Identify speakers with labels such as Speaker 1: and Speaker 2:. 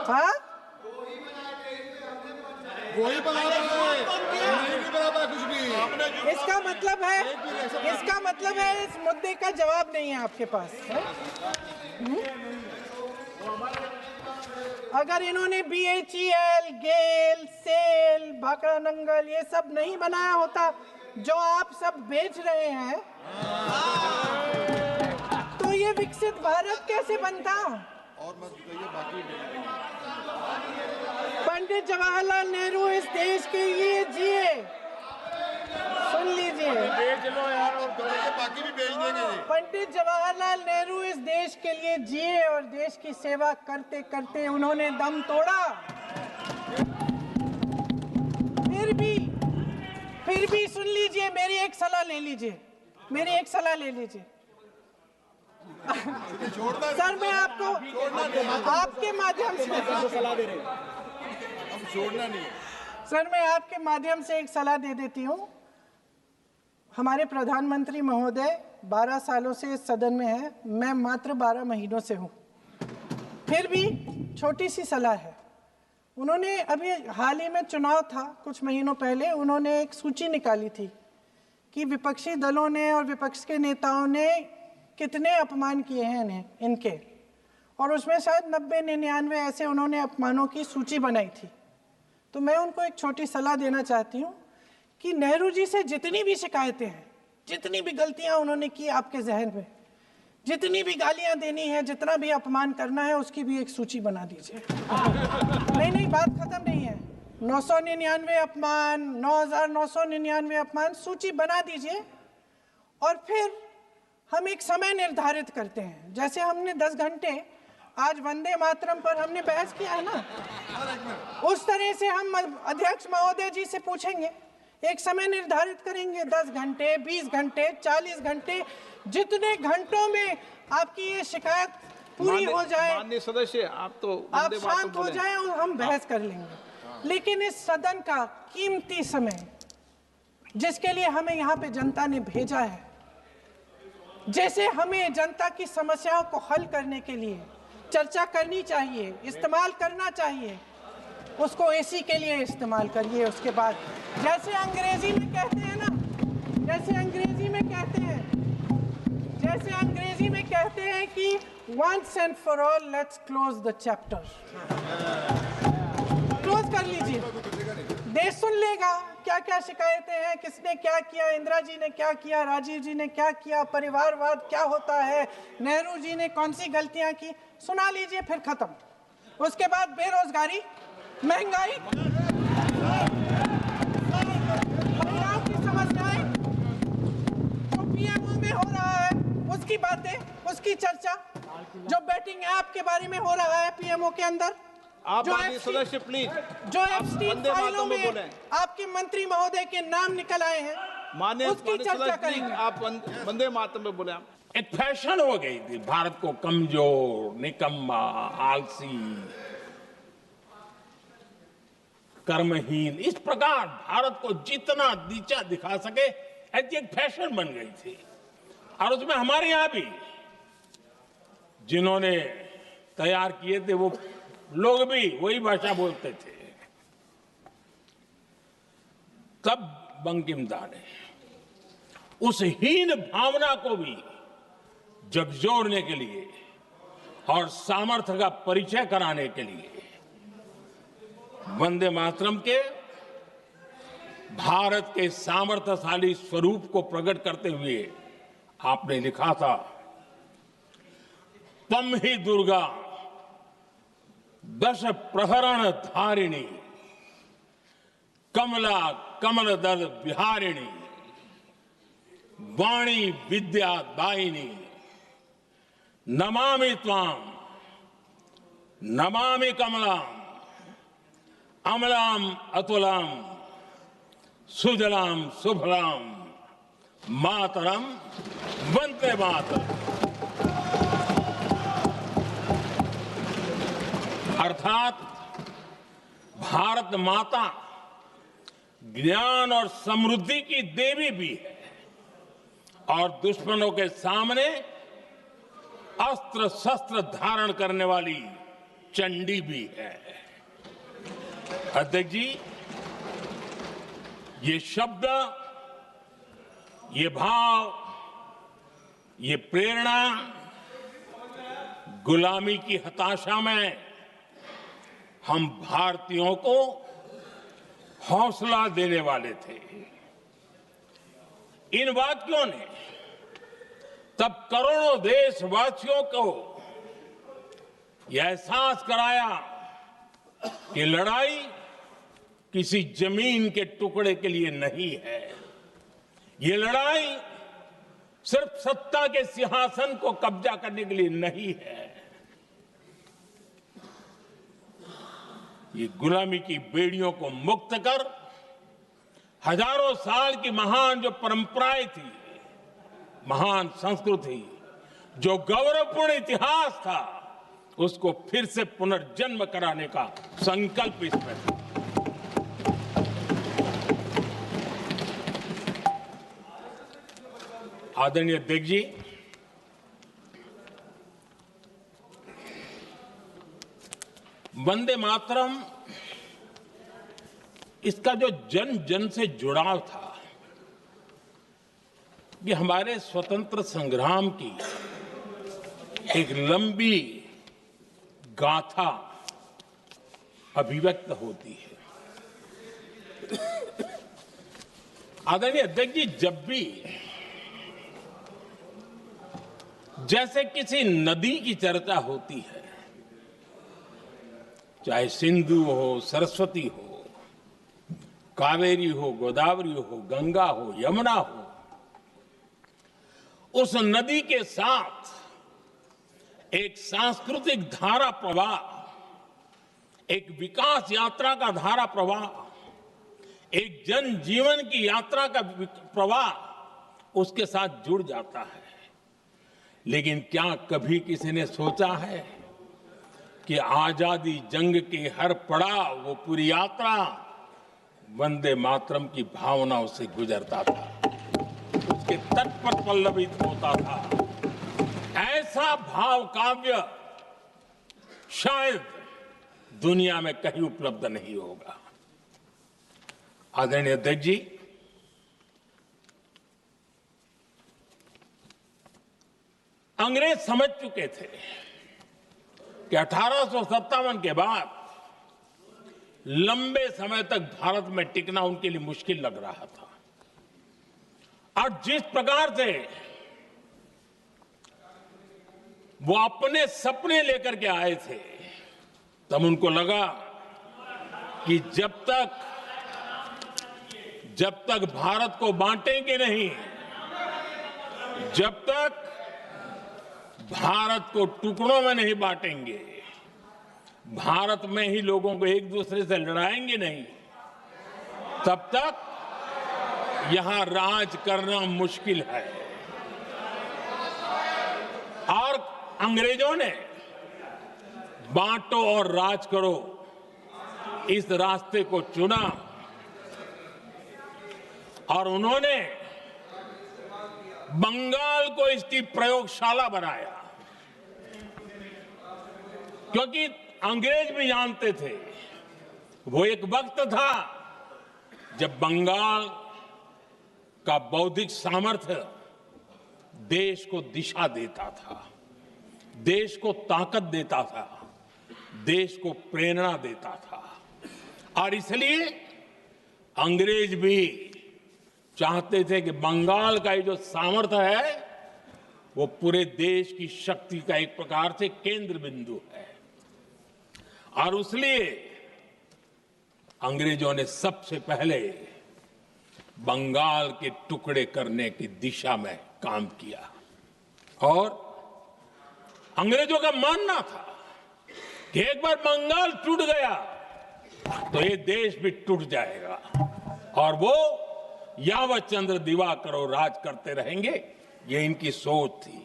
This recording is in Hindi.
Speaker 1: हाँ,
Speaker 2: वही बना रहा है, नहीं बना कुछ भी।
Speaker 1: इसका मतलब है इस मुद्दे का जवाब नहीं है आपके पास है? अगर इन्होंने BHEL, गेल, सेल, भाखड़ा नंगल ये सब नहीं बनाया होता जो आप सब बेच रहे हैं, तो ये विकसित भारत कैसे बनता?
Speaker 2: और मत कहिए बाकी।
Speaker 1: पंडित जवाहरलाल नेहरू इस देश के लिए जिए, सुन लीजिए,
Speaker 2: बेच लो यार, और बाकी भी बेच देंगे।
Speaker 1: पंडित जवाहरलाल नेहरू इस देश के लिए जिए और देश की सेवा करते करते उन्होंने दम तोड़ा। फिर भी सुन लीजिए, मेरी एक सलाह ले लीजिए। सर, मैं आपको आपके माध्यम से
Speaker 2: सलाह दे रहे हैं, अब छोड़ना नहीं।
Speaker 1: सर, मैं आपके माध्यम से एक सलाह दे देती हूँ। हमारे प्रधानमंत्री महोदय 12 सालों से इस सदन में हैं, मैं मात्र 12 महीनों से हूँ। फिर भी छोटी सी सलाह है। उन्होंने अभी हाल ही में चुनाव था, कुछ महीनों पहले उन्होंने एक सूची निकाली थी कि विपक्षी दलों ने और विपक्ष के नेताओं ने कितने अपमान किए हैं इनके, और उसमें शायद 90-99 ऐसे उन्होंने अपमानों की सूची बनाई थी। तो मैं उनको एक छोटी सलाह देना चाहती हूँ कि नेहरू जी से जितनी भी शिकायतें हैं, जितनी भी गलतियां उन्होंने की आपके जहन में, जितनी भी गालियां देनी है, जितना भी अपमान करना है, उसकी भी एक सूची बना दीजिए। नहीं, बात खत्म नहीं है। 999 अपमान, 9,999 अपमान, सूची बना दीजिए और फिर हम एक समय निर्धारित करते हैं। जैसे हमने 10 घंटे आज वंदे मातरम पर हमने बहस किया है ना, उस तरह से हम अध्यक्ष महोदय जी से पूछेंगे, एक समय निर्धारित करेंगे, 10 घंटे, 20 घंटे, 40 घंटे, जितने घंटों में आपकी ये शिकायत पूरी हो जाए,
Speaker 3: माननीय सदस्य,
Speaker 1: आप शांत हो जाएं और हम बहस कर लेंगे। लेकिन इस सदन का कीमती समय, जिसके लिए हमें यहाँ पे जनता ने भेजा है, जैसे हमें जनता की समस्याओं को हल करने के लिए चर्चा करनी चाहिए, इस्तेमाल करना चाहिए, उसको AC के लिए इस्तेमाल करिए। उसके बाद जैसे अंग्रेजी में कहते हैं ना, जैसे अंग्रेजी में कहते हैं कि once and for all let's close the chapter, close कर लीजिए। देश सुन लेगा क्या क्या शिकायतें हैं, किसने क्या किया, इंदिरा जी ने क्या किया, राजीव जी ने क्या किया, परिवारवाद क्या होता है, नेहरू जी ने कौन सी गलतियां की, सुना लीजिए, फिर खत्म। उसके बाद बेरोजगारी, महंगाई, महिलाओं की समस्याएं, जो PMO में हो रहा है उसकी बातें, उसकी चर्चा, जो बैटिंग ऐप के बारे में हो रहा है PMO के अंदर,
Speaker 3: आप सदस्य प्लीज,
Speaker 1: जो एप्स्टीन फाइलों में आपके मंत्री महोदय के नाम निकल आए हैं,
Speaker 3: माननीय
Speaker 1: उसकी चर्चा करेंगे।
Speaker 3: आप वंदे मातरम में बोले।
Speaker 4: एक फैशन हो गई थी भारत को कमजोर, निकम्मा, आलसी, कर्महीन, इस प्रकार भारत को जितना नीचा दिखा सके ऐसी एक फैशन बन गई थी। और उसमें हमारे यहां भी जिन्होंने तैयार किए थे वो लोग भी वही भाषा बोलते थे। तब बंकिम दा ने उस हीन भावना को भी झकझोरने के लिए और सामर्थ्य का परिचय कराने के लिए वंदे मातरम के भारत के सामर्थ्यशाली स्वरूप को प्रकट करते हुए आपने लिखा था, तम ही दुर्गा दश प्रहरण धारिणी, कमला कमल दल बिहारिणी, वाणी विद्या दायिनी, नमामि त्वाम, नमामि कमलाम, अमलाम अतुलाम, सुजलाम सुफलाम, मातरम वंदे मातरम। अर्थात भारत माता ज्ञान और समृद्धि की देवी भी है और दुश्मनों के सामने अस्त्र शस्त्र धारण करने वाली चंडी भी है। अध्यक्ष जी, ये शब्द, ये भाव, ये प्रेरणा गुलामी की हताशा में हम भारतीयों को हौसला देने वाले थे। इन वाक्यों ने तब करोड़ों देशवासियों को यह एहसास कराया कि लड़ाई किसी जमीन के टुकड़े के लिए नहीं है। ये लड़ाई सिर्फ सत्ता के सिंहासन को कब्जा करने के लिए नहीं है। ये गुलामी की बेड़ियों को मुक्त कर हजारों साल की महान जो परंपराएं थी, महान संस्कृति, जो गौरवपूर्ण इतिहास था, उसको फिर से पुनर्जन्म कराने का संकल्प इसमें था। आदरणीय अध्यक्ष जी, वंदे मातरम, इसका जो जन जन से जुड़ाव था, ये हमारे स्वतंत्र संग्राम की एक लंबी गाथा अभिव्यक्त होती है। आदरणीय अध्यक्ष जी, जब भी जैसे किसी नदी की चर्चा होती है, चाहे सिंधु हो, सरस्वती हो, कावेरी हो, गोदावरी हो, गंगा हो, यमुना हो, उस नदी के साथ एक सांस्कृतिक धारा प्रवाह, एक विकास यात्रा का धारा प्रवाह, एक जन जीवन की यात्रा का प्रवाह उसके साथ जुड़ जाता है। लेकिन क्या कभी किसी ने सोचा है कि आजादी जंग के हर पड़ाव, वो पूरी यात्रा वंदे मातरम की भावनाओं से गुजरता था, उसके तट पर पल्लवित होता था। ऐसा भाव काव्य शायद दुनिया में कहीं उपलब्ध नहीं होगा। आदरणीय अध्यक्ष जी, अंग्रेज समझ चुके थे कि 1857 के बाद लंबे समय तक भारत में टिकना उनके लिए मुश्किल लग रहा था। और जिस प्रकार से वो अपने सपने लेकर के आए थे, तब उनको लगा कि जब तक भारत को बांटेंगे नहीं, जब तक भारत को टुकड़ों में नहीं बांटेंगे, भारत में ही लोगों को एक दूसरे से लड़ाएंगे नहीं, तब तक यहां राज करना मुश्किल है। और अंग्रेजों ने बांटो और राज करो इस रास्ते को चुना और उन्होंने बंगाल को इसकी प्रयोगशाला बनाया, क्योंकि अंग्रेज भी जानते थे वो एक वक्त था जब बंगाल का बौद्धिक सामर्थ्य देश को दिशा देता था, देश को ताकत देता था, देश को प्रेरणा देता था। और इसलिए अंग्रेज भी चाहते थे कि बंगाल का ये जो सामर्थ्य है वो पूरे देश की शक्ति का एक प्रकार से केंद्र बिंदु है। और इसलिए अंग्रेजों ने सबसे पहले बंगाल के टुकड़े करने की दिशा में काम किया। और अंग्रेजों का मानना था कि एक बार बंगाल टूट गया तो ये देश भी टूट जाएगा और वो यावत चंद्र दिवाकरो राज करते रहेंगे, ये इनकी सोच थी।